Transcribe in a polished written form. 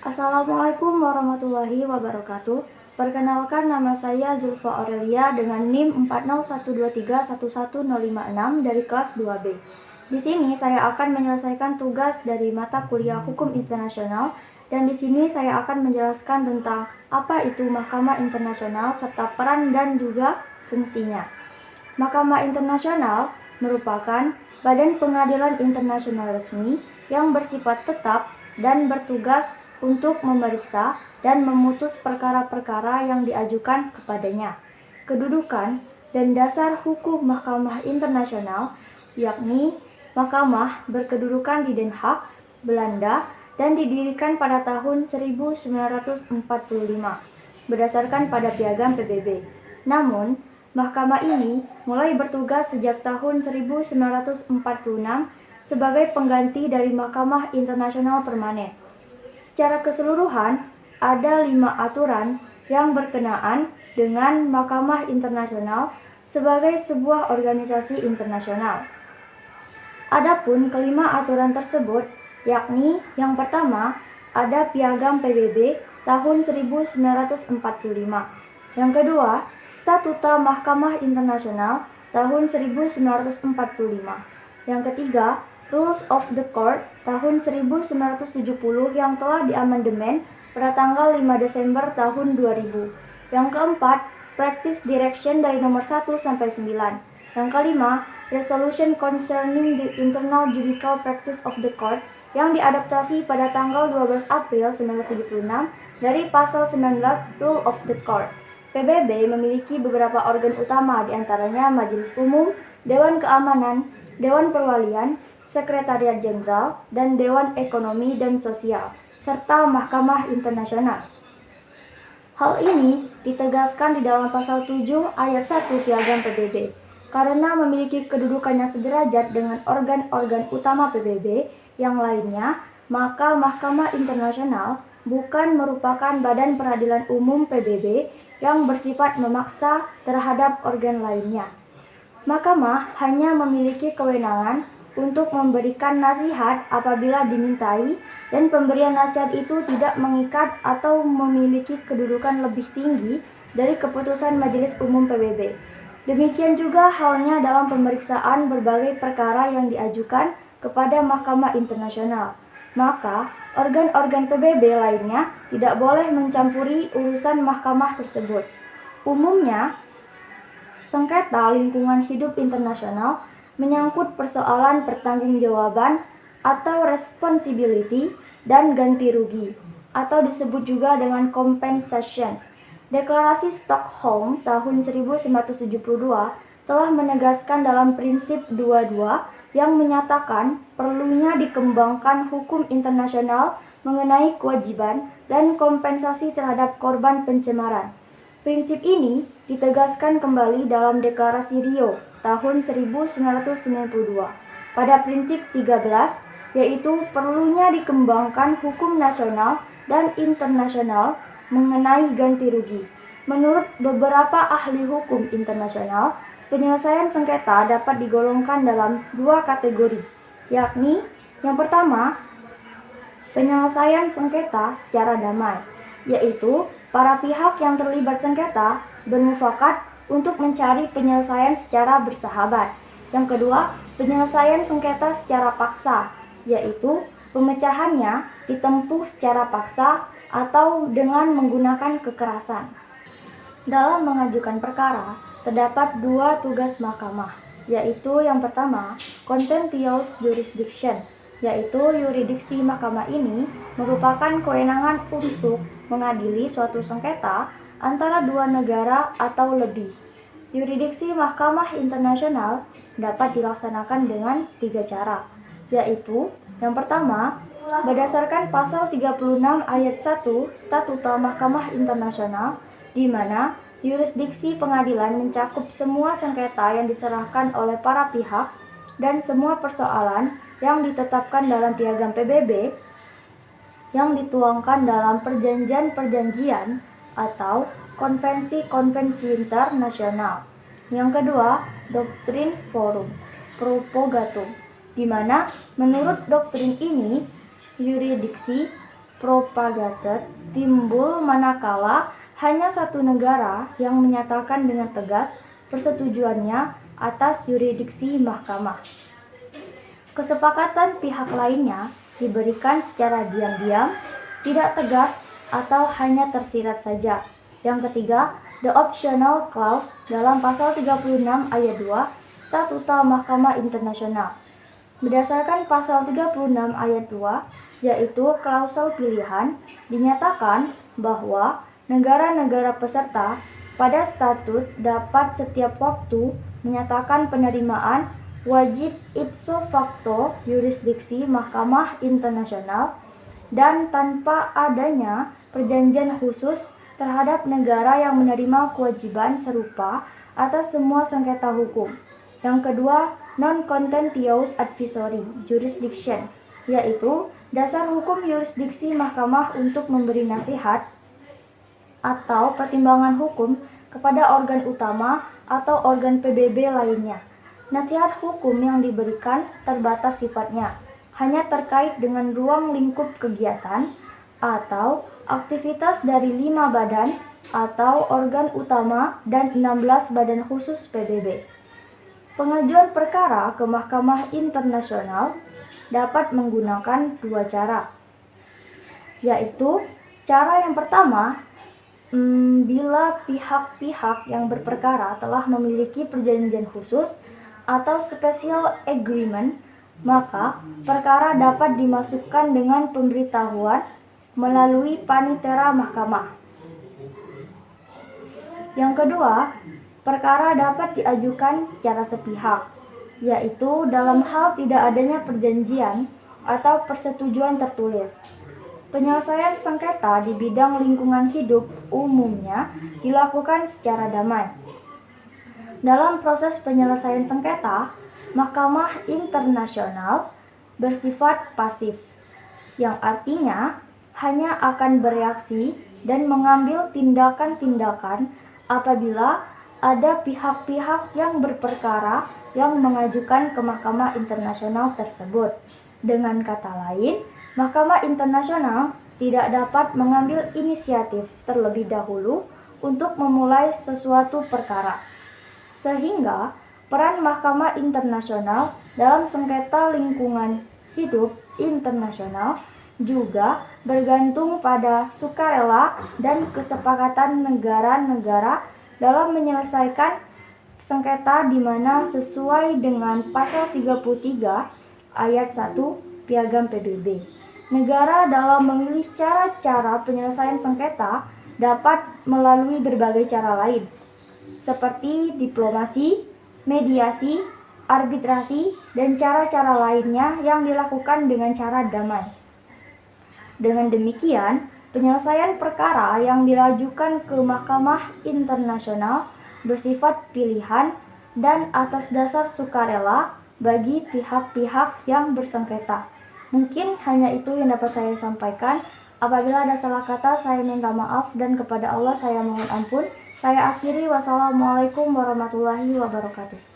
Assalamualaikum warahmatullahi wabarakatuh. Perkenalkan, nama saya Zulfa Aurelia dengan NIM 4012311056 dari kelas 2B. Di sini saya akan menyelesaikan tugas dari mata kuliah Hukum Internasional, dan di sini saya akan menjelaskan tentang apa itu Mahkamah Internasional serta peran dan juga fungsinya. Mahkamah Internasional merupakan badan pengadilan internasional resmi yang bersifat tetap dan bertugas untuk memeriksa dan memutus perkara-perkara yang diajukan kepadanya. Kedudukan dan dasar hukum Mahkamah Internasional yakni mahkamah berkedudukan di Den Haag, Belanda, dan didirikan pada tahun 1945 berdasarkan pada Piagam PBB. Namun, mahkamah ini mulai bertugas sejak tahun 1946 sebagai pengganti dari Mahkamah Internasional Permanen. Secara keseluruhan, ada 5 aturan yang berkenaan dengan Mahkamah Internasional sebagai sebuah organisasi internasional. Adapun kelima aturan tersebut, yakni yang pertama ada Piagam PBB tahun 1945. Yang kedua, Statuta Mahkamah Internasional tahun 1945. Yang ketiga, Rules of the Court tahun 1970 yang telah diamandemen pada tanggal 5 Desember tahun 2000. Yang keempat, Practice Direction dari nomor 1 sampai 9. Yang kelima, Resolution Concerning the Internal Judicial Practice of the Court yang diadaptasi pada tanggal 12 April 1976 dari pasal 19 Rule of the Court. PBB memiliki beberapa organ utama, diantaranya Majelis Umum, Dewan Keamanan, Dewan Perwalian, Sekretariat Jenderal, dan Dewan Ekonomi dan Sosial, serta Mahkamah Internasional. Hal ini ditegaskan di dalam pasal 7 ayat 1 Piagam PBB. Karena memiliki kedudukannya sederajat dengan organ-organ utama PBB yang lainnya, maka Mahkamah Internasional bukan merupakan badan peradilan umum PBB yang bersifat memaksa terhadap organ lainnya. Mahkamah hanya memiliki kewenangan untuk memberikan nasihat apabila dimintai, dan pemberian nasihat itu tidak mengikat atau memiliki kedudukan lebih tinggi dari keputusan Majelis Umum PBB. Demikian juga halnya dalam pemeriksaan berbagai perkara yang diajukan kepada Mahkamah Internasional. Maka, organ-organ PBB lainnya tidak boleh mencampuri urusan mahkamah tersebut. Umumnya, sengketa lingkungan hidup internasional menyangkut persoalan pertanggungjawaban atau responsibility dan ganti rugi, atau disebut juga dengan compensation. Deklarasi Stockholm tahun 1972 telah menegaskan dalam prinsip 22 yang menyatakan perlunya dikembangkan hukum internasional mengenai kewajiban dan kompensasi terhadap korban pencemaran. Prinsip ini ditegaskan kembali dalam Deklarasi Rio tahun 1992 pada prinsip 13, yaitu perlunya dikembangkan hukum nasional dan internasional mengenai ganti rugi. Menurut beberapa ahli hukum internasional, penyelesaian sengketa dapat digolongkan dalam 2 kategori, yakni yang pertama, penyelesaian sengketa secara damai, yaitu para pihak yang terlibat sengketa bermufakat untuk mencari penyelesaian secara bersahabat. Yang kedua, penyelesaian sengketa secara paksa, yaitu pemecahannya ditempuh secara paksa atau dengan menggunakan kekerasan. Dalam mengajukan perkara, terdapat 2 tugas mahkamah, yaitu yang pertama, contentious jurisdiction, yaitu yuridiksi mahkamah ini merupakan kewenangan untuk mengadili suatu sengketa antara 2 negara atau lebih. Yuridiksi Mahkamah Internasional dapat dilaksanakan dengan 3 cara, yaitu yang pertama, berdasarkan pasal 36 ayat 1 Statuta Mahkamah Internasional, di mana yurisdiksi pengadilan mencakup semua sengketa yang diserahkan oleh para pihak dan semua persoalan yang ditetapkan dalam Piagam PBB yang dituangkan dalam perjanjian-perjanjian atau konvensi-konvensi internasional. Yang kedua, doktrin forum propagatum, di mana menurut doktrin ini yurisdiksi propagated timbul manakala hanya satu negara yang menyatakan dengan tegas persetujuannya atas yurisdiksi mahkamah. Kesepakatan pihak lainnya diberikan secara diam-diam, tidak tegas, atau hanya tersirat saja. Yang ketiga, the optional clause dalam pasal 36 ayat 2 Statuta Mahkamah Internasional. Berdasarkan pasal 36 ayat 2, yaitu klausel pilihan, dinyatakan bahwa negara-negara peserta pada statut dapat setiap waktu menyatakan penerimaan wajib ipso facto yurisdiksi Mahkamah Internasional dan tanpa adanya perjanjian khusus terhadap negara yang menerima kewajiban serupa atas semua sengketa hukum. Yang kedua, non-contentious advisory jurisdiction, yaitu dasar hukum yurisdiksi mahkamah untuk memberi nasihat atau pertimbangan hukum kepada organ utama atau organ PBB lainnya. Nasihat hukum yang diberikan terbatas sifatnya, hanya terkait dengan ruang lingkup kegiatan atau aktivitas dari 5 badan atau organ utama dan 16 badan khusus PBB. Pengajuan perkara ke Mahkamah Internasional dapat menggunakan 2 cara, yaitu cara yang pertama, bila pihak-pihak yang berperkara telah memiliki perjanjian khusus atau special agreement, maka perkara dapat dimasukkan dengan pemberitahuan melalui panitera mahkamah. Yang kedua, perkara dapat diajukan secara sepihak, yaitu dalam hal tidak adanya perjanjian atau persetujuan tertulis. Penyelesaian sengketa di bidang lingkungan hidup umumnya dilakukan secara damai. Dalam proses penyelesaian sengketa, Mahkamah Internasional bersifat pasif, yang artinya hanya akan bereaksi dan mengambil tindakan-tindakan apabila ada pihak-pihak yang berperkara yang mengajukan ke Mahkamah Internasional tersebut. Dengan kata lain, Mahkamah Internasional tidak dapat mengambil inisiatif terlebih dahulu untuk memulai sesuatu perkara. Sehingga peran Mahkamah Internasional dalam sengketa lingkungan hidup internasional juga bergantung pada sukarela dan kesepakatan negara-negara dalam menyelesaikan sengketa di mana sesuai dengan pasal 33 ayat 1 Piagam PBB. Negara dalam memilih cara-cara penyelesaian sengketa dapat melalui berbagai cara lain, seperti diplomasi, mediasi, arbitrasi, dan cara-cara lainnya yang dilakukan dengan cara damai. Dengan demikian, penyelesaian perkara yang diajukan ke Mahkamah Internasional bersifat pilihan dan atas dasar sukarela bagi pihak-pihak yang bersengketa. Mungkin hanya itu yang dapat saya sampaikan. Apabila ada salah kata, saya minta maaf dan kepada Allah saya mohon ampun. Saya akhiri, wassalamualaikum warahmatullahi wabarakatuh.